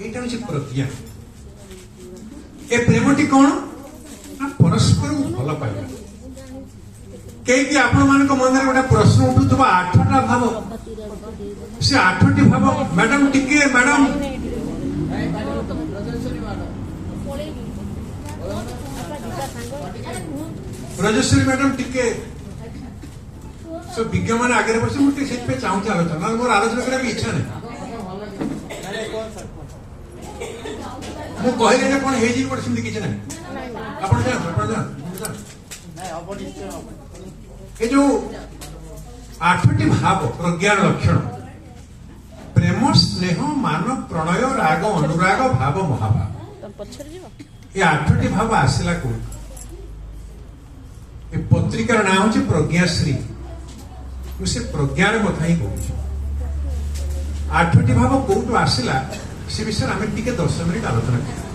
यहाँ हूँ प्रज्ञा। ए प्रेमटी कौन ना परस्पर भल पाइबा। कहीं आपण मान मन में गोटे प्रश्न उठुवा 8टा भाव से 8टी भाव मैडम टिके मैडम रजस्वी मैडम टिके सब विज्ञ मान आगे बस मुझे चाहूँ आलोचना मोर आलोचना करने इच्छा नहीं मुझे कहले कौन होती किसी ना ये जो 8टी भाव प्रज्ञान लक्षण प्रेम स्नेह मान प्रणय राग अनुराग भाव महाभाव ये 8टी भाव आसला को पत्रिकार ना हूँ प्रज्ञाश्री से प्रज्ञान कथा ही कहूँ 8टी भाव कौटू आसला से विषय आम टे 10 मिनिट आलोचना कर